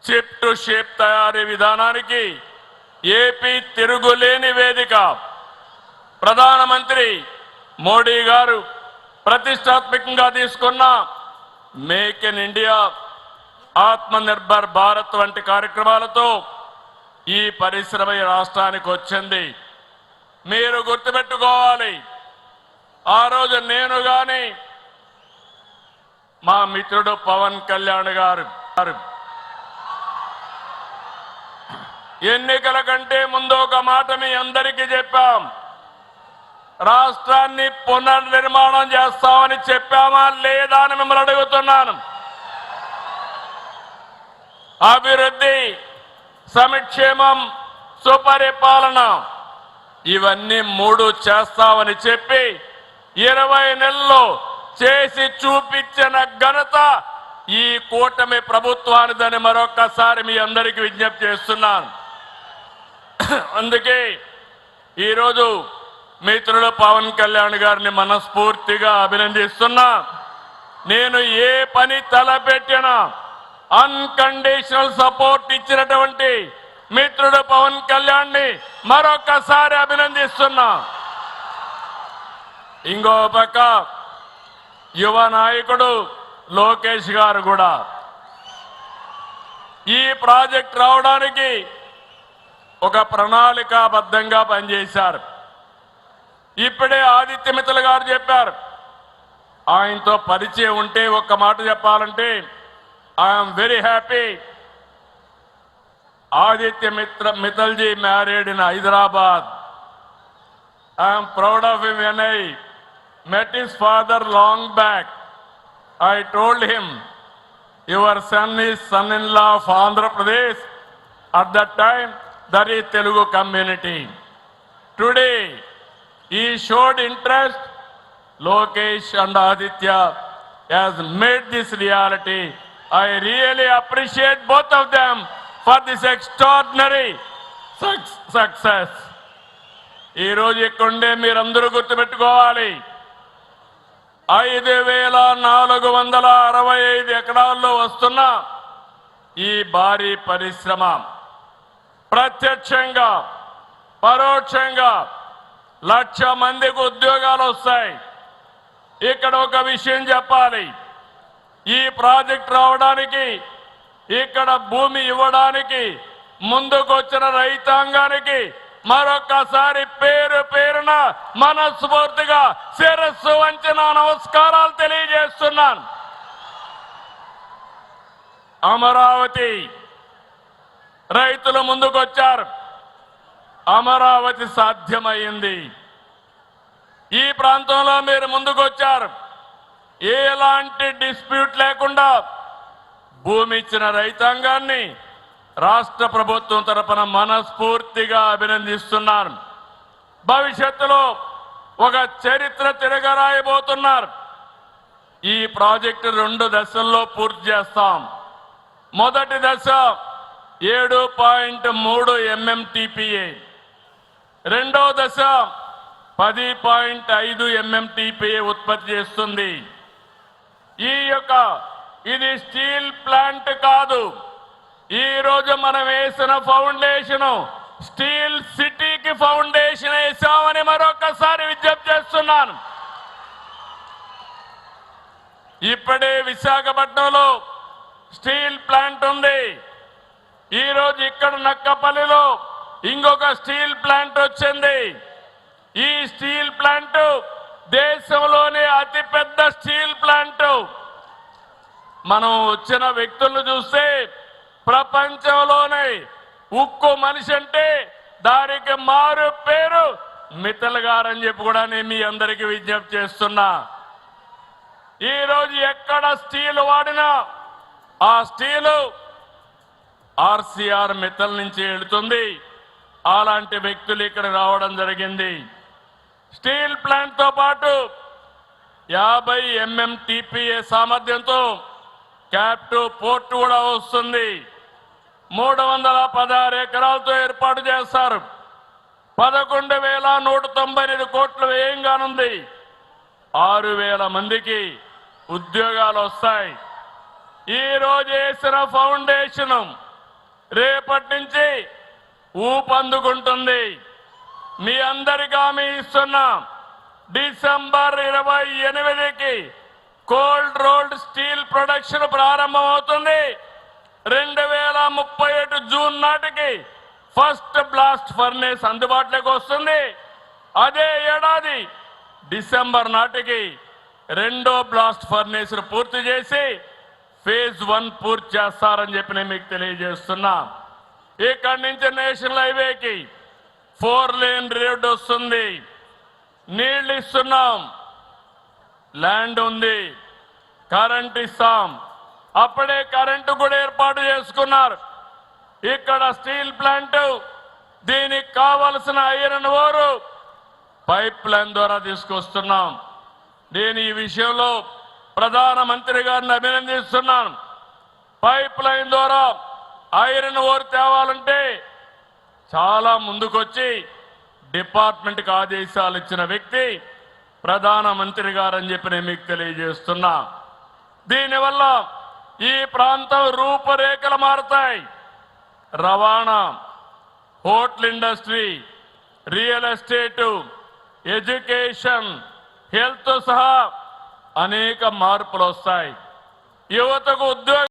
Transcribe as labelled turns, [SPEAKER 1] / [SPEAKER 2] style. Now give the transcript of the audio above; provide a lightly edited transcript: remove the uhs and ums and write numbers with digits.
[SPEAKER 1] Chip to shape తయారీ విధానానికి AP తిరుగులేని వేదిక. ప్రధానమంత్రి మోడీ గారు ప్రతిష్టాత్మకంగా తీసుకున్న make in India, Atmanirbhar Bharat వంటి కార్యక్రమాలతో ఈ పరిశ్రమ ఈ రాష్ట్రానికి వచ్చింది. మీరు గుర్తుపెట్టుకోవాలి, ఆ రోజు నేను గాని మా మిత్రుడు పవన్ కళ్యాణ్ గారు ఎన్నికల కంటే ముందు ఒక మాట మీ అందరికీ చెప్పాం. రాష్ట్రాన్ని పునర్నిర్మాణం చేస్తామని చెప్పామా లేదా అని మిమ్మల్ని అడుగుతున్నాను. అభివృద్ధి, సంక్షేమం, సుపరిపాలన ఇవన్నీ మూడు చేస్తామని చెప్పి 20 నెలల్లో చేసి చూపించిన ఘనత ఈ కూటమి ప్రభుత్వానిదని మరొక్కసారి మీ అందరికీ విజ్ఞప్తి చేస్తున్నాను. అందుకే ఈరోజు మిత్రుడు పవన్ కళ్యాణ్ గారిని మనస్ఫూర్తిగా అభినందిస్తున్నా. నేను ఏ పని తలపెట్టినా అన్కండిషనల్ సపోర్ట్ ఇచ్చినటువంటి మిత్రుడు పవన్ కళ్యాణ్ ని మరొకసారి అభినందిస్తున్నా. ఇంకో పక్క యువ నాయకుడు లోకేష్ గారు కూడా ఈ ప్రాజెక్ట్ రావడానికి ఒక ప్రణాళికాబద్ధంగా పనిచేశారు. ఇప్పుడే ఆదిత్య మిత్తల్ గారు చెప్పారు. ఆయనతో పరిచయం ఉంటే ఒక్క మాట చెప్పాలంటే I'm very happy. Aditya Mittalji married in Hyderabad. I am proud of him. When I met his father long back, I told him, your son is son-in-law of Andhra Pradesh. At that time, that is Telugu community. Today, he showed interest. Lokesh and Aditya has made this reality. I really appreciate both of them for this extraordinary success. ఈ రోజు ఇక్కడే మీరందరూ గుర్తుపెట్టుకోవాలి, 5465 ఎకరాల్లో వస్తున్న ఈ భారీ పరిశ్రమ ప్రత్యక్షంగా పరోక్షంగా 1,00,000 మందికి ఉద్యోగాలు వస్తాయి. ఇక్కడ ఒక విషయం చెప్పాలి, ఈ ప్రాజెక్ట్ రావడానికి, ఇక్కడ భూమి ఇవ్వడానికి ముందుకు వచ్చిన రైతాంగానికి మరొకసారి పేరు పేరున మనస్ఫూర్తిగా శిరస్సు వంచిన నమస్కారాలు తెలియజేస్తున్నాను. అమరావతి రైతులు ముందుకొచ్చారు, అమరావతి సాధ్యమైంది. ఈ ప్రాంతంలో మీరు ముందుకొచ్చారు, ఎలాంటి డిస్ప్యూట్ లేకుండా భూమి ఇచ్చిన రైతాంగాన్ని రాష్ట్ర ప్రభుత్వం తరపున మనస్ఫూర్తిగా అభినందిస్తున్నాను. భవిష్యత్తులో ఒక చరిత్ర తిరగరాయబోతున్నారు. ఈ ప్రాజెక్టు 2 దశల్లో పూర్తి చేస్తాం. మొదటి దశ 7.3 MMTPA, రెండో దశ 10.5 MMTPA ఉత్పత్తి చేస్తుంది. ఇది స్టీల్ ప్లాంట్ కాదు, ఈ రోజు మనం వేసిన ఫౌండేషన్ స్టీల్ సిటీకి ఫౌండేషన్ వేసామని మరొకసారి విజ్ఞప్తి చేస్తున్నాను. ఇప్పుడే విశాఖపట్నంలో స్టీల్ ప్లాంట్ ఉంది. ఈ రోజు ఇక్కడ నక్కపల్లిలో ఇంకొక స్టీల్ ప్లాంట్ వచ్చింది. ఈ స్టీల్ ప్లాంట్ దేశంలోనే అతిపెద్ద స్టీల్ ప్లాంట్. మనం వచ్చిన వ్యక్తులను చూస్తే ప్రపంచంలోనే ఉక్కు మనిషి అంటే దానికి మారు పేరు మిత్తల్ గారు అని చెప్పి కూడా నేను మీ అందరికీ విజ్ఞప్తి చేస్తున్నా. ఈ రోజు ఎక్కడ స్టీల్ వాడినా ఆ స్టీల్ ఆర్సీఆర్ మిత్తల్ నుంచి వెళుతుంది. అలాంటి వ్యక్తులు ఇక్కడ రావడం జరిగింది. స్టీల్ ప్లాంట్ తో పాటు 50 MMTPA సామర్థ్యంతో క్యాప్టివ్ పోర్ట్ కూడా వస్తుంది. 316 ఎకరాలతో ఏర్పాటు చేస్తారు. 11,198 కోట్ల వ్యయం కానుంది. 6,000 మందికి ఉద్యోగాలు వస్తాయి. ఈ రోజు వేసిన ఫౌండేషన్ రేపటి నుంచి ఊపందుకుంటుంది. మీ అందరికీ హామీ ఇస్తున్నాం. డిసెంబర్ 28కి కోల్డ్ రోల్డ్ స్టీల్ ప్రొడక్షన్ ప్రారంభమవుతుంది. 2037 జూన్ నాటికి ఫస్ట్ బ్లాస్ట్ ఫర్నేస్ అందుబాటులోకి వస్తుంది. అదే ఏడాది డిసెంబర్ నాటికి రెండో బ్లాస్ట్ ఫర్నేస్ పూర్తి చేసి ఫేజ్ 1 పూర్తి చేస్తారని చెప్పి నేను మీకు తెలియజేస్తున్నా. ఇక్కడి నుంచి నేషనల్ హైవేకి 4 లేన్ రోడ్ వస్తుంది. నీళ్లు ఇస్తున్నాం, ల్యాండ్ ఉంది, కరెంట్ ఇస్తాం. అప్పుడే కరెంటు కూడా ఏర్పాటు చేసుకున్నారు. ఇక్కడ స్టీల్ ప్లాంట్, దీనికి కావలసిన ఐరన్ ఓరు పైప్ లైన్ ద్వారా తీసుకొస్తున్నాం. నేను ఈ విషయంలో ప్రధానమంత్రి గారిని అభినందిస్తున్నాను. పైప్ లైన్ ద్వారా ఐరన్ ఓర్ తేవాలంటే చాలా ముందుకొచ్చి డిపార్ట్మెంట్కి ఆదేశాలు ఇచ్చిన వ్యక్తి ప్రధానమంత్రి గారని చెప్పి నేను మీకు తెలియజేస్తున్నా. దీనివల్ల ఈ ప్రాంతం రూపురేఖలు మారుతాయి. రవాణా, hotel industry, real estate, education, health సహా అనేక మార్పులు వస్తాయి. యువతకు ఉద్యోగ